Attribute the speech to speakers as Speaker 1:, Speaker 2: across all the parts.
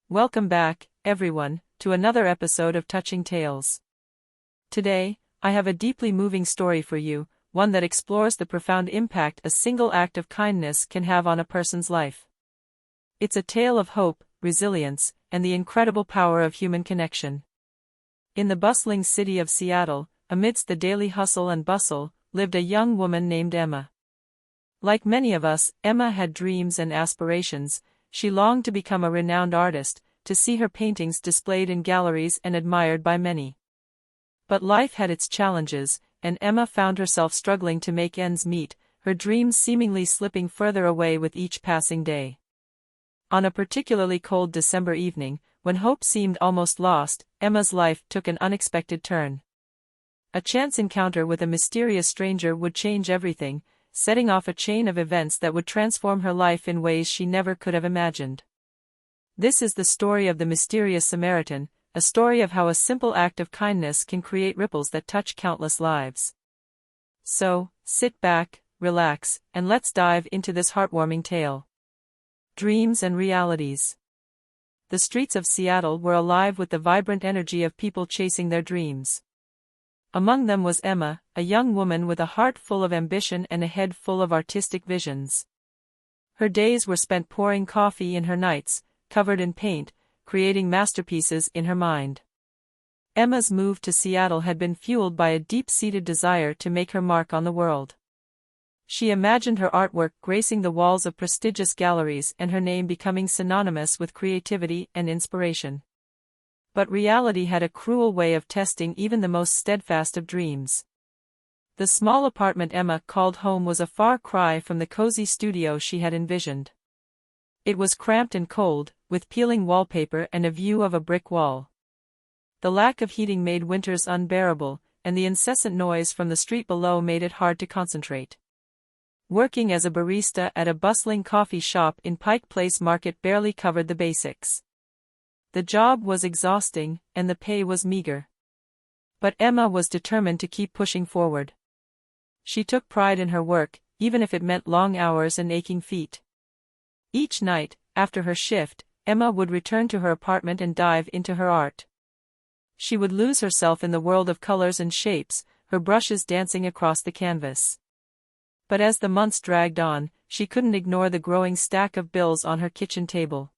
Speaker 1: Welcome back, everyone, to another episode of Touching Tales. Today, I have a deeply moving story for you, one that explores the profound impact a single act of kindness can have on a person's life. It's a tale of hope, resilience, and the incredible power of human connection. In the bustling city of Seattle, amidst the daily hustle and bustle, lived a young woman named Emma. Like many of us, Emma had dreams and aspirations. She longed to become a renowned artist, to see her paintings displayed in galleries and admired by many. But life had its challenges, and Emma found herself struggling to make ends meet, her dreams seemingly slipping further away with each passing day. On a particularly cold December evening, when hope seemed almost lost, Emma's life took an unexpected turn. A chance encounter with a mysterious stranger would change everything, setting off a chain of events that would transform her life in ways she never could have imagined. This is the story of the mysterious Samaritan, a story of how a simple act of kindness can create ripples that touch countless lives. So, sit back, relax, and let's dive into this heartwarming tale. Dreams and realities. The streets of Seattle were alive with the vibrant energy of people chasing their dreams. Among them was Emma, a young woman with a heart full of ambition and a head full of artistic visions. Her days were spent pouring coffee in her nights, covered in paint, creating masterpieces in her mind. Emma's move to Seattle had been fueled by a deep-seated desire to make her mark on the world. She imagined her artwork gracing the walls of prestigious galleries and her name becoming synonymous with creativity and inspiration. But reality had a cruel way of testing even the most steadfast of dreams. The small apartment Emma called home was a far cry from the cozy studio she had envisioned. It was cramped and cold, with peeling wallpaper and a view of a brick wall. The lack of heating made winters unbearable, and the incessant noise from the street below made it hard to concentrate. Working as a barista at a bustling coffee shop in Pike Place Market barely covered the basics. The job was exhausting, and the pay was meager. But Emma was determined to keep pushing forward. She took pride in her work, even if it meant long hours and aching feet. Each night, after her shift, Emma would return to her apartment and dive into her art. She would lose herself in the world of colors and shapes, her brushes dancing across the canvas. But as the months dragged on, she couldn't ignore the growing stack of bills on her kitchen table.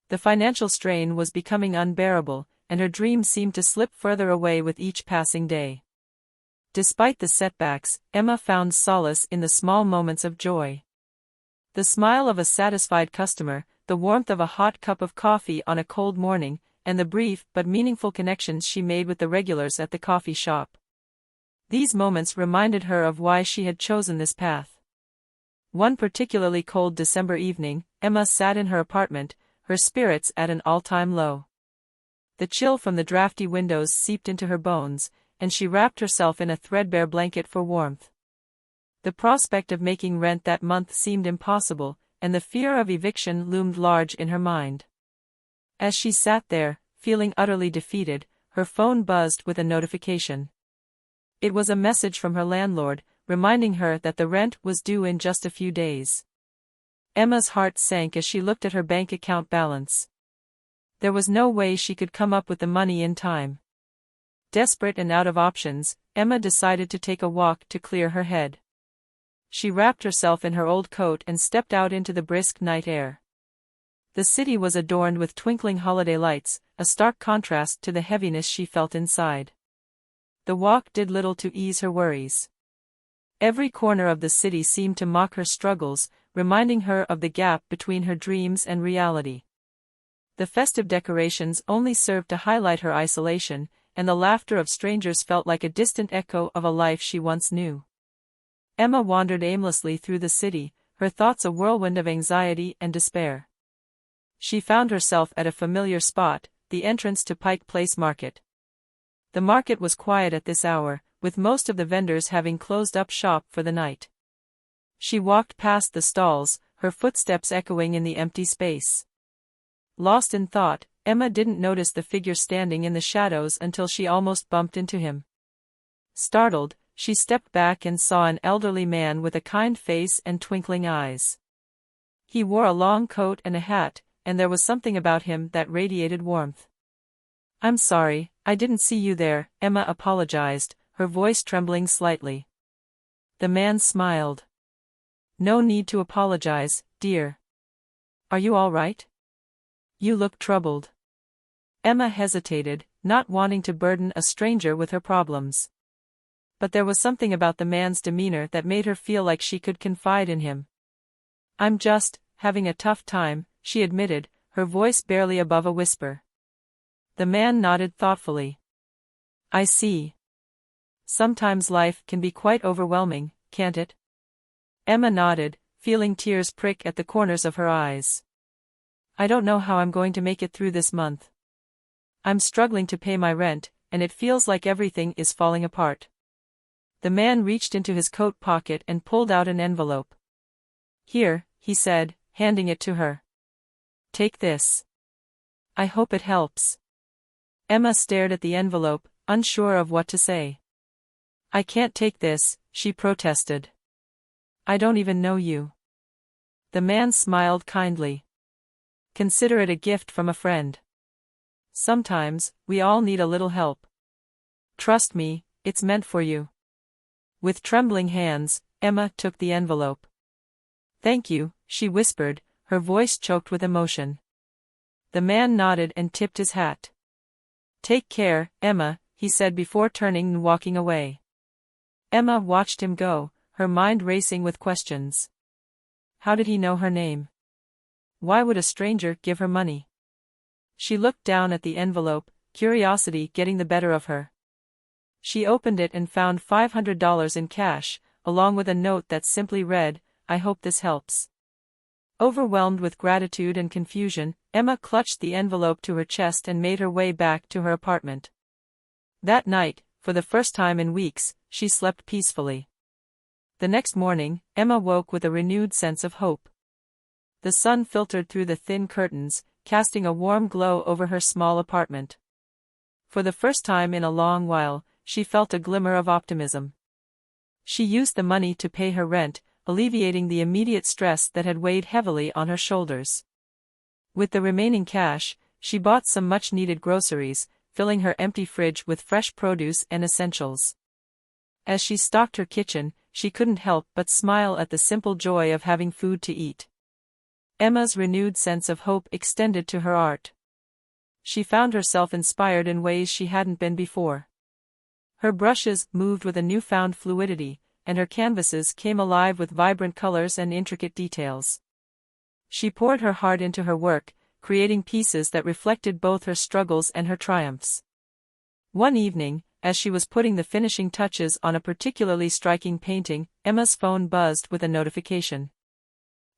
Speaker 1: The financial strain was becoming unbearable, and her dreams seemed to slip further away with each passing day. Despite the setbacks, Emma found solace in the small moments of joy. The smile of a satisfied customer, the warmth of a hot cup of coffee on a cold morning, and the brief but meaningful connections she made with the regulars at the coffee shop. These moments reminded her of why she had chosen this path. One particularly cold December evening, Emma sat in her apartment, her spirits at an all-time low. The chill from the drafty windows seeped into her bones, and she wrapped herself in a threadbare blanket for warmth. The prospect of making rent that month seemed impossible, and the fear of eviction loomed large in her mind. As she sat there, feeling utterly defeated, her phone buzzed with a notification. It was a message from her landlord, reminding her that the rent was due in just a few days. Emma's heart sank as she looked at her bank account balance. There was no way she could come up with the money in time. Desperate and out of options, Emma decided to take a walk to clear her head. She wrapped herself in her old coat and stepped out into the brisk night air. The city was adorned with twinkling holiday lights, a stark contrast to the heaviness she felt inside. The walk did little to ease her worries. Every corner of the city seemed to mock her struggles, reminding her of the gap between her dreams and reality. The festive decorations only served to highlight her isolation, and the laughter of strangers felt like a distant echo of a life she once knew. Emma wandered aimlessly through the city, her thoughts a whirlwind of anxiety and despair. She found herself at a familiar spot, the entrance to Pike Place Market. The market was quiet at this hour, with most of the vendors having closed up shop for the night. She walked past the stalls, her footsteps echoing in the empty space. Lost in thought, Emma didn't notice the figure standing in the shadows until she almost bumped into him. Startled, she stepped back and saw an elderly man with a kind face and twinkling eyes. He wore a long coat and a hat, and there was something about him that radiated warmth. "I'm sorry, I didn't see you there," Emma apologized, her voice trembling slightly. The man smiled. "No need to apologize, dear. Are you all right? You look troubled." Emma hesitated, not wanting to burden a stranger with her problems. But there was something about the man's demeanor that made her feel like she could confide in him. "I'm just having a tough time," she admitted, her voice barely above a whisper. The man nodded thoughtfully. "I see. Sometimes life can be quite overwhelming, can't it?" Emma nodded, feeling tears prick at the corners of her eyes. "I don't know how I'm going to make it through this month. I'm struggling to pay my rent, and it feels like everything is falling apart." The man reached into his coat pocket and pulled out an envelope. "Here," he said, handing it to her. "Take this. I hope it helps." Emma stared at the envelope, unsure of what to say. "I can't take this," she protested. "I don't even know you." The man smiled kindly. "Consider it a gift from a friend. Sometimes, we all need a little help. Trust me, it's meant for you." With trembling hands, Emma took the envelope. "Thank you," she whispered, her voice choked with emotion. The man nodded and tipped his hat. "Take care, Emma," he said before turning and walking away. Emma watched him go, her mind racing with questions. How did he know her name? Why would a stranger give her money? She looked down at the envelope, curiosity getting the better of her. She opened it and found $500 in cash, along with a note that simply read, "I hope this helps." Overwhelmed with gratitude and confusion, Emma clutched the envelope to her chest and made her way back to her apartment. That night, for the first time in weeks, she slept peacefully. The next morning, Emma woke with a renewed sense of hope. The sun filtered through the thin curtains, casting a warm glow over her small apartment. For the first time in a long while, she felt a glimmer of optimism. She used the money to pay her rent, alleviating the immediate stress that had weighed heavily on her shoulders. With the remaining cash, she bought some much-needed groceries, filling her empty fridge with fresh produce and essentials. As she stocked her kitchen, she couldn't help but smile at the simple joy of having food to eat. Emma's renewed sense of hope extended to her art. She found herself inspired in ways she hadn't been before. Her brushes moved with a newfound fluidity, and her canvases came alive with vibrant colors and intricate details. She poured her heart into her work, creating pieces that reflected both her struggles and her triumphs. One evening, as she was putting the finishing touches on a particularly striking painting, Emma's phone buzzed with a notification.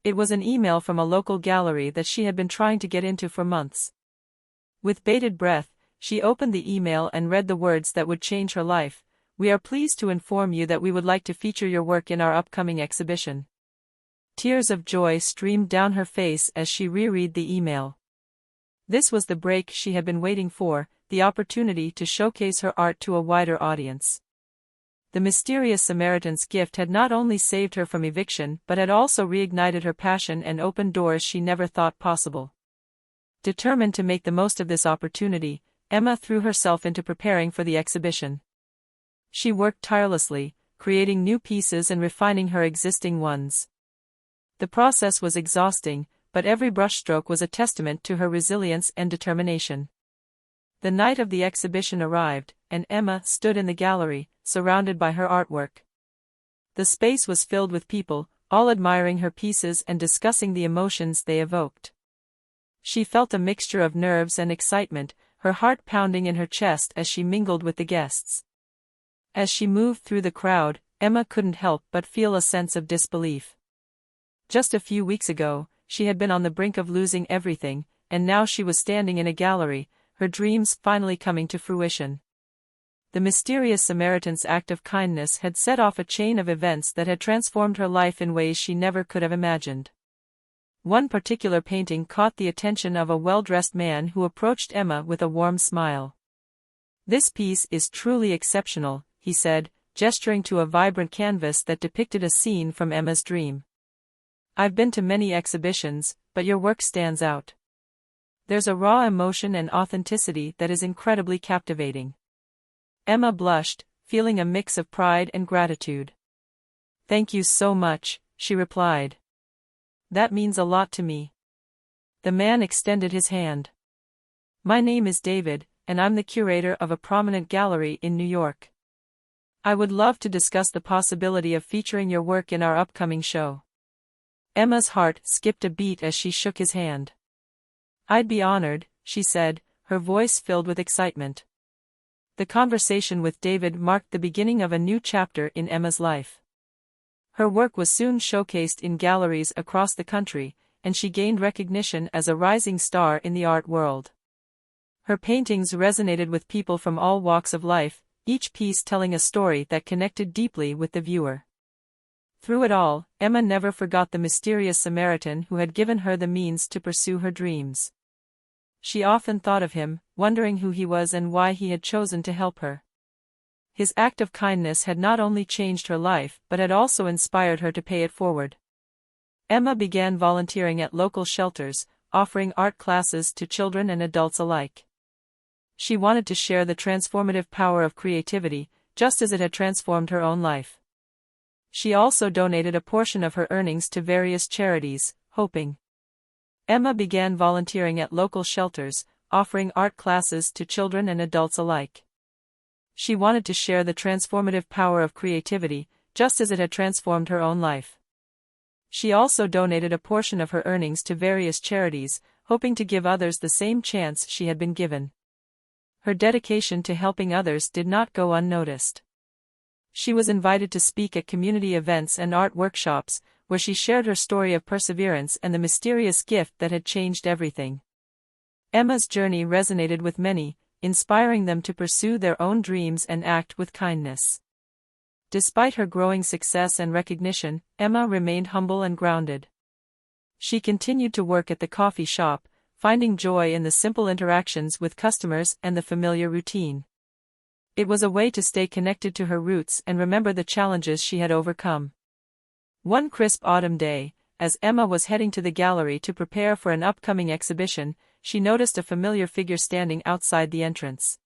Speaker 1: It was an email from a local gallery that she had been trying to get into for months. With bated breath, she opened the email and read the words that would change her life. "We are pleased to inform you that we would like to feature your work in our upcoming exhibition." Tears of joy streamed down her face as she reread the email. This was the break she had been waiting for, the opportunity to showcase her art to a wider audience. The mysterious Samaritan's gift had not only saved her from eviction but had also reignited her passion and opened doors she never thought possible. Determined to make the most of this opportunity, Emma threw herself into preparing for the exhibition. She worked tirelessly, creating new pieces and refining her existing ones. The process was exhausting, but every brushstroke was a testament to her resilience and determination. The night of the exhibition arrived, and Emma stood in the gallery, surrounded by her artwork. The space was filled with people, all admiring her pieces and discussing the emotions they evoked. She felt a mixture of nerves and excitement, her heart pounding in her chest as she mingled with the guests. As she moved through the crowd, Emma couldn't help but feel a sense of disbelief. Just a few weeks ago, she had been on the brink of losing everything, and now she was standing in a gallery, her dreams finally coming to fruition. The mysterious Samaritan's act of kindness had set off a chain of events that had transformed her life in ways she never could have imagined. One particular painting caught the attention of a well-dressed man who approached Emma with a warm smile. "This piece is truly exceptional," he said, gesturing to a vibrant canvas that depicted a scene from Emma's dream. "I've been to many exhibitions, but your work stands out. There's a raw emotion and authenticity that is incredibly captivating. Emma blushed, feeling a mix of pride and gratitude. "Thank you so much," she replied. "That means a lot to me." The man extended his hand. "My name is David, and I'm the curator of a prominent gallery in New York. I would love to discuss the possibility of featuring your work in our upcoming show." Emma's heart skipped a beat as she shook his hand. "I'd be honored," she said, her voice filled with excitement. The conversation with David marked the beginning of a new chapter in Emma's life. Her work was soon showcased in galleries across the country, and she gained recognition as a rising star in the art world. Her paintings resonated with people from all walks of life, each piece telling a story that connected deeply with the viewer. Through it all, Emma never forgot the mysterious Samaritan who had given her the means to pursue her dreams. She often thought of him, wondering who he was and why he had chosen to help her. His act of kindness had not only changed her life but had also inspired her to pay it forward. Emma began volunteering at local shelters, offering art classes to children and adults alike. She wanted to share the transformative power of creativity, just as it had transformed her own life. She also donated a portion of her earnings to various charities, hoping. Emma began volunteering at local shelters, offering art classes to children and adults alike. She wanted to share the transformative power of creativity, just as it had transformed her own life. She also donated a portion of her earnings to various charities, hoping to give others the same chance she had been given. Her dedication to helping others did not go unnoticed. She was invited to speak at community events and art workshops, where she shared her story of perseverance and the mysterious gift that had changed everything. Emma's journey resonated with many, inspiring them to pursue their own dreams and act with kindness. Despite her growing success and recognition, Emma remained humble and grounded. She continued to work at the coffee shop, finding joy in the simple interactions with customers and the familiar routine. It was a way to stay connected to her roots and remember the challenges she had overcome. One crisp autumn day, as Emma was heading to the gallery to prepare for an upcoming exhibition, she noticed a familiar figure standing outside the entrance.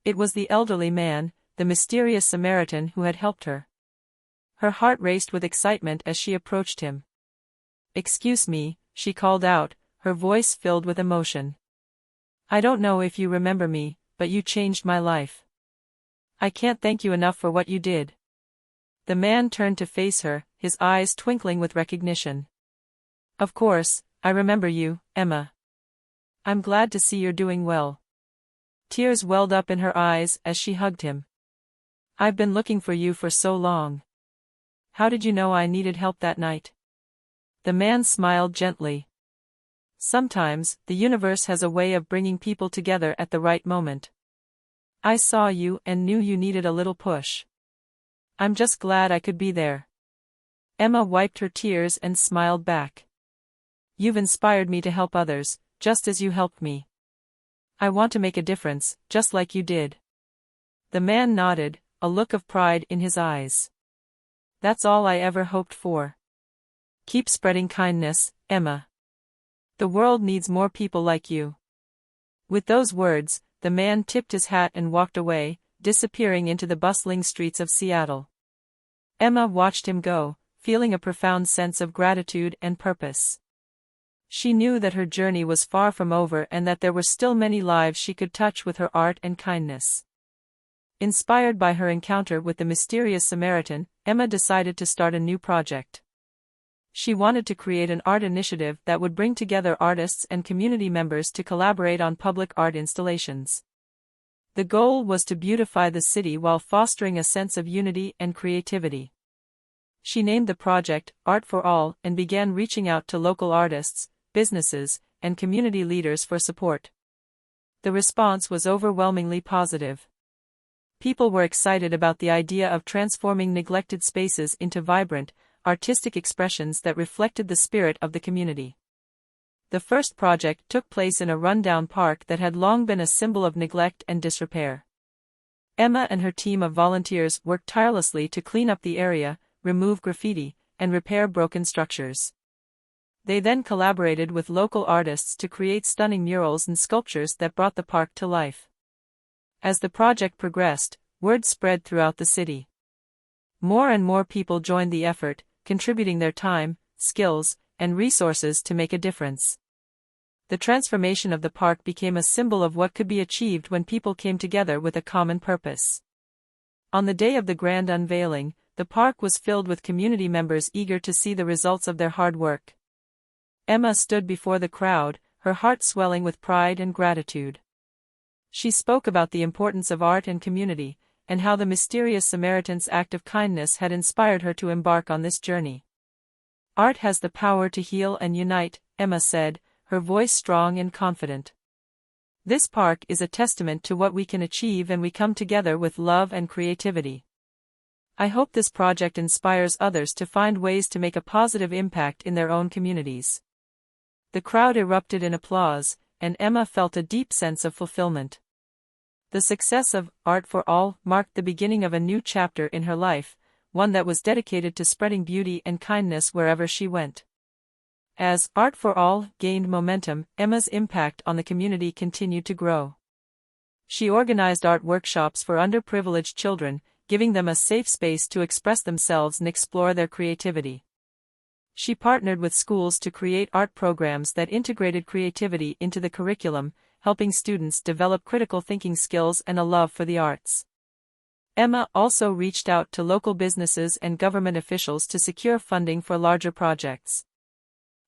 Speaker 1: It was the elderly man, the mysterious Samaritan who had helped her. Her heart raced with excitement as she approached him. "Excuse me," she called out, her voice filled with emotion. "I don't know if you remember me, but you changed my life. I can't thank you enough for what you did." The man turned to face her, his eyes twinkling with recognition. "Of course, I remember you, Emma. I'm glad to see you're doing well." Tears welled up in her eyes as she hugged him. "I've been looking for you for so long. How did you know I needed help that night?" The man smiled gently. "Sometimes, the universe has a way of bringing people together at the right moment. I saw you and knew you needed a little push. I'm just glad I could be there." Emma wiped her tears and smiled back. "You've inspired me to help others, just as you helped me. I want to make a difference, just like you did." The man nodded, a look of pride in his eyes. "That's all I ever hoped for. Keep spreading kindness, Emma. The world needs more people like you." With those words, the man tipped his hat and walked away, disappearing into the bustling streets of Seattle. Emma watched him go, feeling a profound sense of gratitude and purpose. She knew that her journey was far from over and that there were still many lives she could touch with her art and kindness. Inspired by her encounter with the mysterious Samaritan, Emma decided to start a new project. She wanted to create an art initiative that would bring together artists and community members to collaborate on public art installations. The goal was to beautify the city while fostering a sense of unity and creativity. She named the project Art for All and began reaching out to local artists, businesses, and community leaders for support. The response was overwhelmingly positive. People were excited about the idea of transforming neglected spaces into vibrant, artistic expressions that reflected the spirit of the community. The first project took place in a rundown park that had long been a symbol of neglect and disrepair. Emma and her team of volunteers worked tirelessly to clean up the area, remove graffiti, and repair broken structures. They then collaborated with local artists to create stunning murals and sculptures that brought the park to life. As the project progressed, word spread throughout the city. More and more people joined the effort, contributing their time, skills, and resources to make a difference. The transformation of the park became a symbol of what could be achieved when people came together with a common purpose. On the day of the grand unveiling, the park was filled with community members eager to see the results of their hard work. Emma stood before the crowd, her heart swelling with pride and gratitude. She spoke about the importance of art and community, and how the mysterious Samaritan's act of kindness had inspired her to embark on this journey. Art has the power to heal and unite, Emma said, her voice strong and confident. This park is a testament to what we can achieve when we come together with love and creativity. I hope this project inspires others to find ways to make a positive impact in their own communities. The crowd erupted in applause, and Emma felt a deep sense of fulfillment. The success of Art for All marked the beginning of a new chapter in her life, one that was dedicated to spreading beauty and kindness wherever she went. As Art for All gained momentum, Emma's impact on the community continued to grow. She organized art workshops for underprivileged children, giving them a safe space to express themselves and explore their creativity. She partnered with schools to create art programs that integrated creativity into the curriculum, helping students develop critical thinking skills and a love for the arts. Emma also reached out to local businesses and government officials to secure funding for larger projects.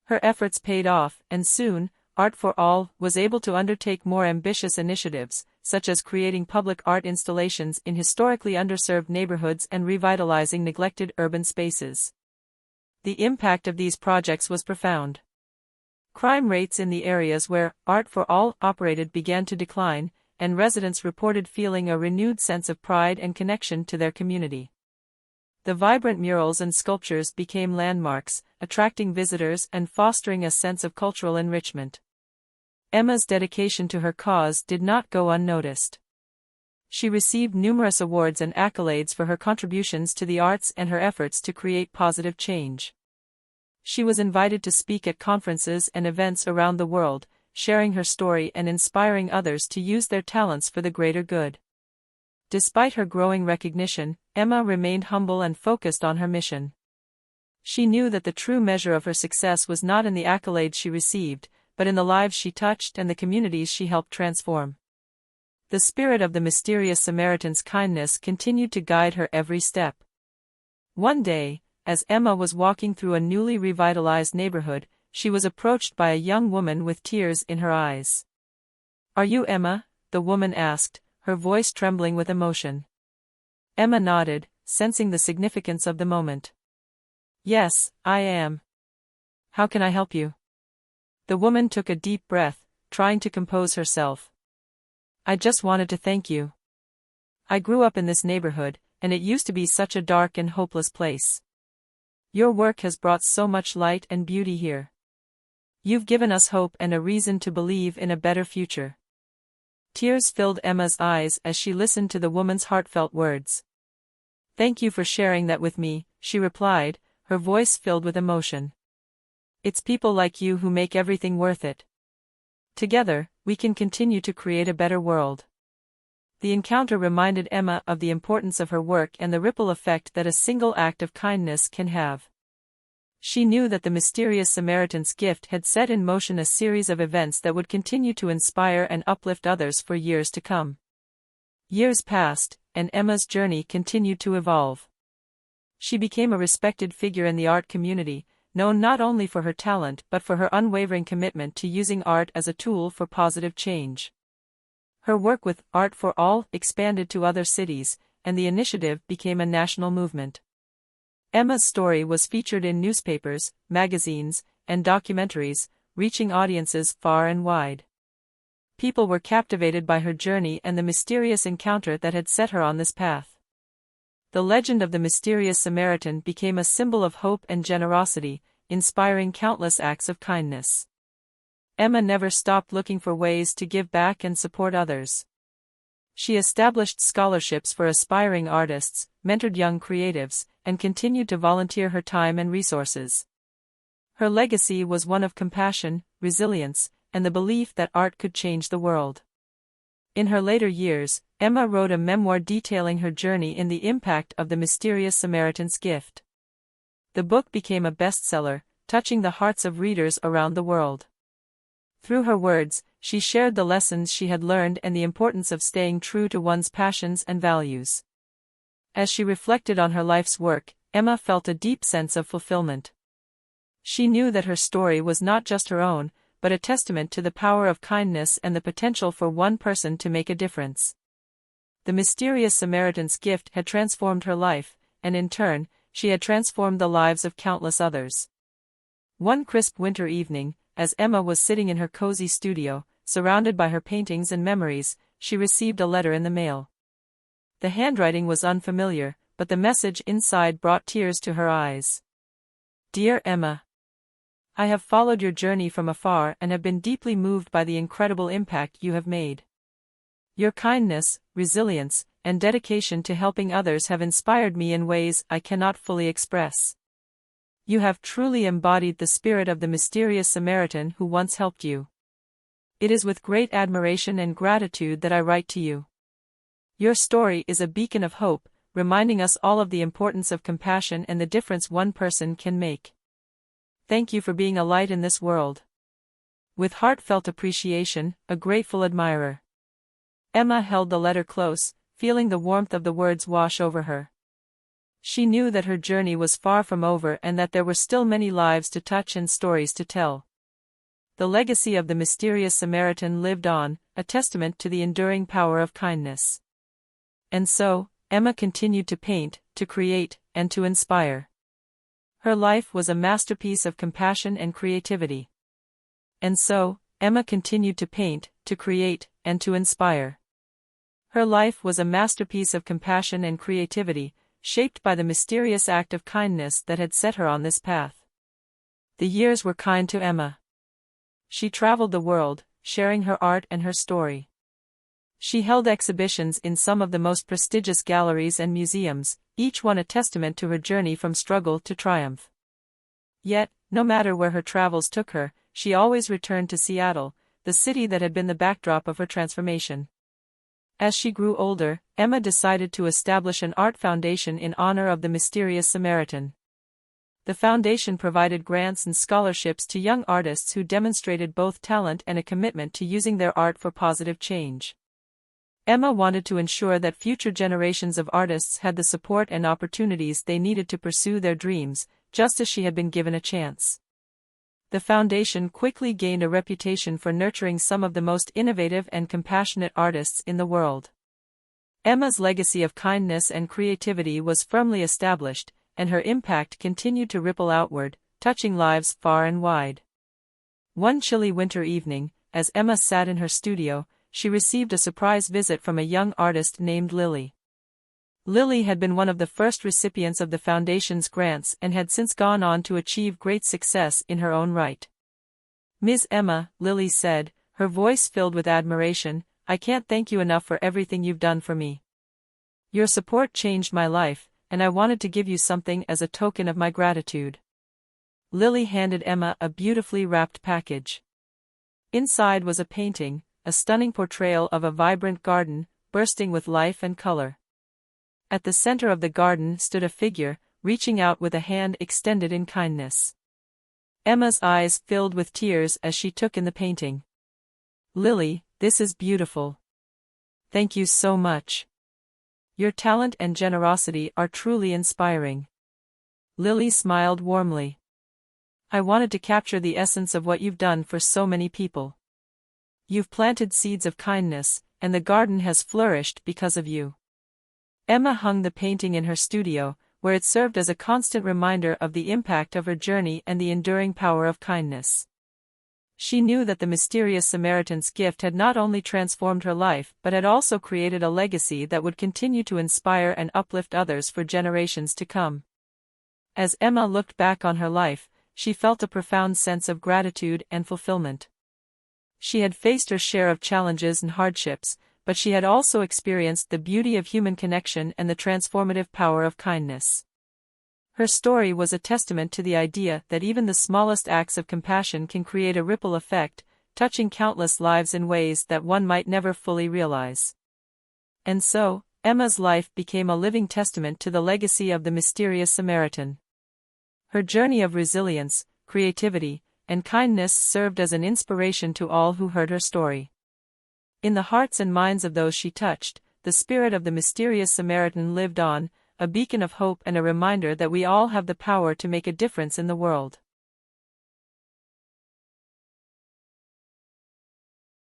Speaker 1: Her efforts paid off, and soon, Art for All was able to undertake more ambitious initiatives, such as creating public art installations in historically underserved neighborhoods and revitalizing neglected urban spaces. The impact of these projects was profound. Crime rates in the areas where Art for All operated began to decline, and residents reported feeling a renewed sense of pride and connection to their community. The vibrant murals and sculptures became landmarks, attracting visitors and fostering a sense of cultural enrichment. Emma's dedication to her cause did not go unnoticed. She received numerous awards and accolades for her contributions to the arts and her efforts to create positive change. She was invited to speak at conferences and events around the world, sharing her story and inspiring others to use their talents for the greater good. Despite her growing recognition, Emma remained humble and focused on her mission. She knew that the true measure of her success was not in the accolades she received, but in the lives she touched and the communities she helped transform. The spirit of the mysterious Samaritan's kindness continued to guide her every step. One day, as Emma was walking through a newly revitalized neighborhood, she was approached by a young woman with tears in her eyes. "Are you Emma?" the woman asked, her voice trembling with emotion. Emma nodded, sensing the significance of the moment. "Yes, I am. How can I help you?" The woman took a deep breath, trying to compose herself. "I just wanted to thank you. I grew up in this neighborhood, and it used to be such a dark and hopeless place. Your work has brought so much light and beauty here. You've given us hope and a reason to believe in a better future." Tears filled Emma's eyes as she listened to the woman's heartfelt words. "Thank you for sharing that with me," she replied, her voice filled with emotion. "It's people like you who make everything worth it. Together, we can continue to create a better world." The encounter reminded Emma of the importance of her work and the ripple effect that a single act of kindness can have. She knew that the mysterious Samaritan's gift had set in motion a series of events that would continue to inspire and uplift others for years to come. Years passed, and Emma's journey continued to evolve. She became a respected figure in the art community, known not only for her talent but for her unwavering commitment to using art as a tool for positive change. Her work with Art for All expanded to other cities, and the initiative became a national movement. Emma's story was featured in newspapers, magazines, and documentaries, reaching audiences far and wide. People were captivated by her journey and the mysterious encounter that had set her on this path. The legend of the mysterious Samaritan became a symbol of hope and generosity, inspiring countless acts of kindness. Emma never stopped looking for ways to give back and support others. She established scholarships for aspiring artists, mentored young creatives, and continued to volunteer her time and resources. Her legacy was one of compassion, resilience, and the belief that art could change the world. In her later years, Emma wrote a memoir detailing her journey in the impact of the mysterious Samaritan's gift. The book became a bestseller, touching the hearts of readers around the world. Through her words, she shared the lessons she had learned and the importance of staying true to one's passions and values. As she reflected on her life's work, Emma felt a deep sense of fulfillment. She knew that her story was not just her own, but a testament to the power of kindness and the potential for one person to make a difference. The mysterious Samaritan's gift had transformed her life, and in turn, she had transformed the lives of countless others. One crisp winter evening, as Emma was sitting in her cozy studio, surrounded by her paintings and memories, she received a letter in the mail. The handwriting was unfamiliar, but the message inside brought tears to her eyes. Dear Emma, I have followed your journey from afar and have been deeply moved by the incredible impact you have made. Your kindness, resilience, and dedication to helping others have inspired me in ways I cannot fully express. You have truly embodied the spirit of the mysterious Samaritan who once helped you. It is with great admiration and gratitude that I write to you. Your story is a beacon of hope, reminding us all of the importance of compassion and the difference one person can make. Thank you for being a light in this world. With heartfelt appreciation, a grateful admirer. Emma held the letter close, feeling the warmth of the words wash over her. She knew that her journey was far from over and that there were still many lives to touch and stories to tell. The legacy of the mysterious Samaritan lived on, a testament to the enduring power of kindness. And so, Emma continued to paint, to create, and to inspire. Her life was a masterpiece of compassion and creativity. And so, Emma continued to paint, to create, and to inspire. Her life was a masterpiece of compassion and creativity, shaped by the mysterious act of kindness that had set her on this path. The years were kind to Emma. She traveled the world, sharing her art and her story. She held exhibitions in some of the most prestigious galleries and museums, each one a testament to her journey from struggle to triumph. Yet, no matter where her travels took her, she always returned to Seattle, the city that had been the backdrop of her transformation. As she grew older, Emma decided to establish an art foundation in honor of the mysterious Samaritan. The foundation provided grants and scholarships to young artists who demonstrated both talent and a commitment to using their art for positive change. Emma wanted to ensure that future generations of artists had the support and opportunities they needed to pursue their dreams, just as she had been given a chance. The foundation quickly gained a reputation for nurturing some of the most innovative and compassionate artists in the world. Emma's legacy of kindness and creativity was firmly established, and her impact continued to ripple outward, touching lives far and wide. One chilly winter evening, as Emma sat in her studio, she received a surprise visit from a young artist named Lily. Lily had been one of the first recipients of the foundation's grants and had since gone on to achieve great success in her own right. "Ms. Emma," Lily said, her voice filled with admiration, "I can't thank you enough for everything you've done for me. Your support changed my life, and I wanted to give you something as a token of my gratitude." Lily handed Emma a beautifully wrapped package. Inside was a painting, a stunning portrayal of a vibrant garden, bursting with life and color. At the center of the garden stood a figure, reaching out with a hand extended in kindness. Emma's eyes filled with tears as she took in the painting. "Lily, this is beautiful. Thank you so much. Your talent and generosity are truly inspiring." Lily smiled warmly. "I wanted to capture the essence of what you've done for so many people. You've planted seeds of kindness, and the garden has flourished because of you." Emma hung the painting in her studio, where it served as a constant reminder of the impact of her journey and the enduring power of kindness. She knew that the mysterious Samaritan's gift had not only transformed her life but had also created a legacy that would continue to inspire and uplift others for generations to come. As Emma looked back on her life, she felt a profound sense of gratitude and fulfillment. She had faced her share of challenges and hardships, but she had also experienced the beauty of human connection and the transformative power of kindness. Her story was a testament to the idea that even the smallest acts of compassion can create a ripple effect, touching countless lives in ways that one might never fully realize. And so, Emma's life became a living testament to the legacy of the mysterious Samaritan. Her journey of resilience, creativity, and kindness served as an inspiration to all who heard her story. In the hearts and minds of those she touched, the spirit of the mysterious Samaritan lived on, a beacon of hope and a reminder that we all have the power to make a difference in the world.